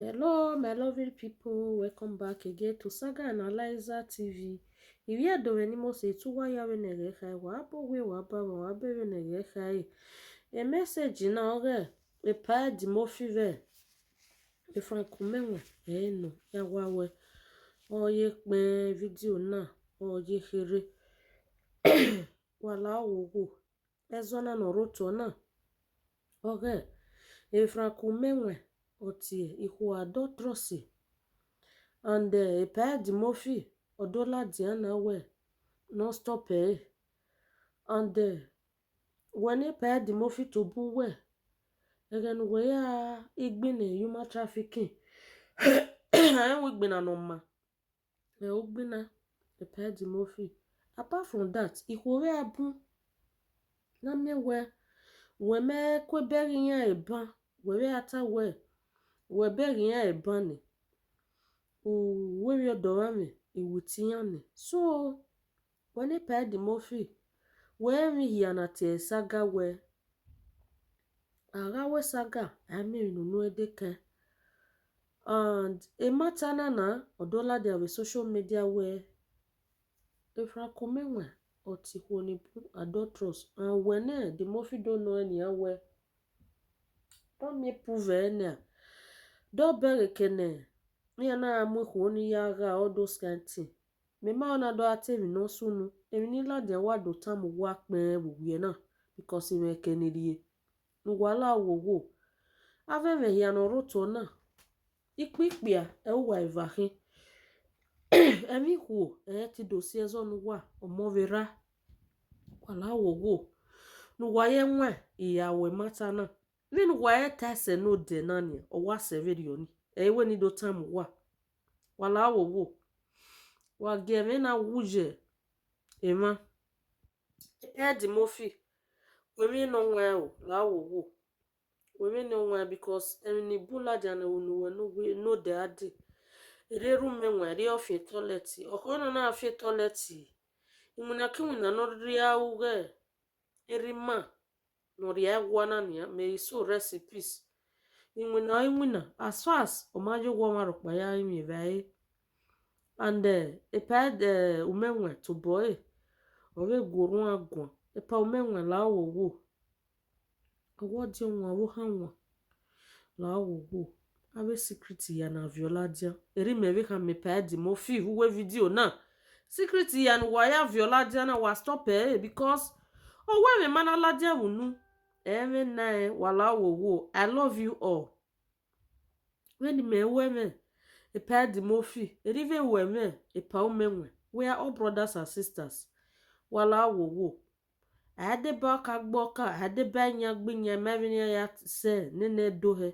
Hello, my lovely people. Welcome back again to Saga Analyzer TV. If you are doing any say to why you are in a high, we were in a high. A message in our a pad mofive. If I come no, ya wawe. Or ye me video na, or ye here. Wala wo. Ezona no roto na. Okay. If I come otie, ihu adotrosi. And pay the mofi odola diana we no stop and when pay the mofi to bu we again we are igbine human trafficking and we gbina no ma ugbina pay the mofi. Apart from that ikore abu na me we me kwe beri yan eban we ata we beri yan eban ni we dorame iwutiyan. So when he paid the mofi, where he anate saga we agawe saga, I mean no deke. And a matana na odola there with social media where if I come or tihoni adulterous and when the mofi don't know any where don't me prove any don't beg kene me na amu honi yaga all those kind thing. Me ma ona do ate mi no sunu emi ni la de wa do tam wa pe wuye na because me kenedie ngwala wo ave me ya no roto na ikpikpia e wa ivahin emi hu ti dosie zo nu wa omovera wala wo nu wa ye nwa iyawe mata na vin wa tase no de na ni o wa severio ni we ni do tam wa wala wo wa geme na wuje ema the mofi we no nwa o la wo we no nwa because eni bula jana unu we no de ade ere room nwa ri ofi toilet okono na afi toilet imuna kimuna no ria uge erima no ria wana ni me so recipes imuna as far as omajo gwo marokpa ya imi vai and pad umenwa to boy owe gurun agun pa umenwa la wo owo di nwa wo hanwa la wo ave secret ya na violadia eri me ka me pad mo fi we video na secret ya no wa ya violadia na wa stop because we me mana ladia unu me na wala wo I love you all when me we pad mo fi eri ve we me pa umenwa we are all brothers and sisters wala wo adeba ka gboka adeba nya gbinya mevenya ya se nene dohe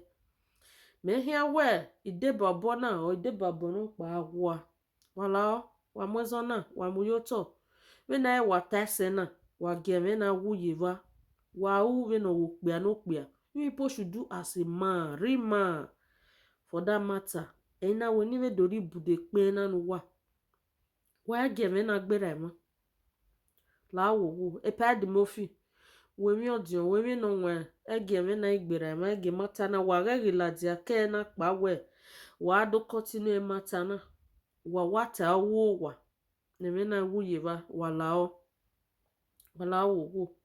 mehia we ideba bona o ideba bonu pa agwa wala wa mwezona wa muyoto we na wa tase na wa geme na wuyiva wa u we no wukpia no kpia you people should do as a man rima for that matter ena we ni we dori bude pe na no wa geme na gbera ma la wo pad mofi we mi odion we mi no nwa ege me na igbera ma ege mata na wa regila dia ke na pa we wa do continue mata na wa wata wo wa ne me na wuye ba wala wo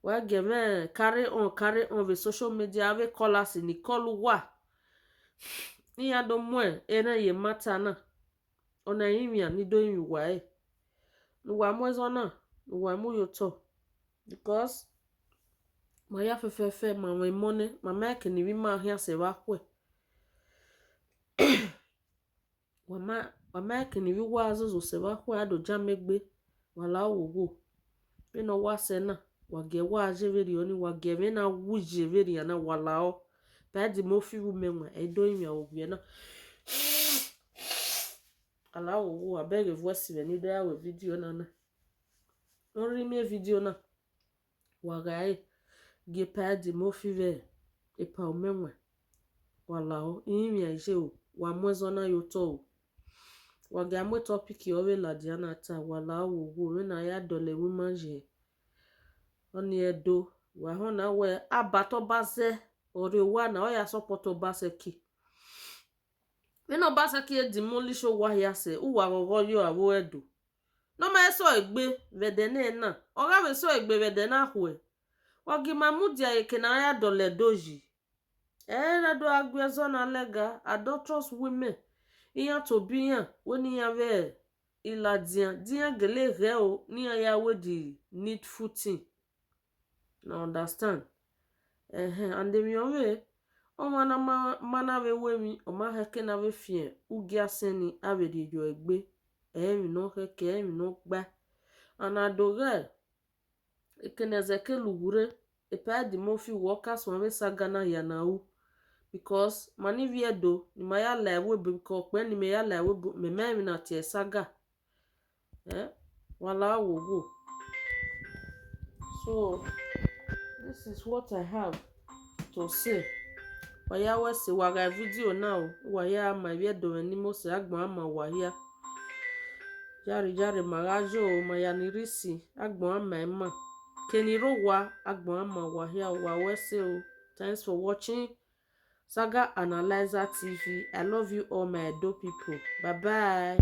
wa ge me carry on with social media ave callers ni call wa ni ado mo ena ye mata na ona yimia ni do yin wa no wa mo zo na no wa mu yo to because Maya fefe mama money mama keni wi ma hia se wa kwe mama keni wi wa azuzu se wa kwe ado jamegbe wala wo we no wa se na wa ge wa ajeveri oni wa ge me na wuje veri na wala o pa di mo fi wu menwa edo imi a ogwe na ala wo abeg voice we ni da we video na only me video na wa gai ge padi mo five pa umenwa wala o imi aje o wa mwezo na yoto wa ga mo topic o we la diana ta wala wo we na ya dole we manje oni edo wa ho na we abato base ore wa na o ya support base ki Me no basa ki demolish o wa ya se u wa gogo yo awo edo. No ma so egbe vedene na. Oga we so egbe vedena hwe. Wagi mamudia ekena ya dole doji. Na do agwezo na lega adulterous women. Iya to biyan woni ya ve iladian diyan gele re o ni ya we di needful thing. Now understand? And them yowe o mana we wemi o ma heke na we fie ugia seni ave di jo egbe mi no heke mi no gba anadoge ekenezeke lugure epa di mofi workers wa we sagana ya na u because mani viedo ni maya la we because pe ni me ya la we me me na tie saga wala wo. So this is what I have to say. Waya wese waga video now. Waya ma viedo ni mo se agbon ama waya. Jari magajo maya nirisi agbon ama ema. Keniro wa agbon ama waya wa wese o. Thanks for watching Saga Analyzer TV. I love you all my Edo people. Bye bye.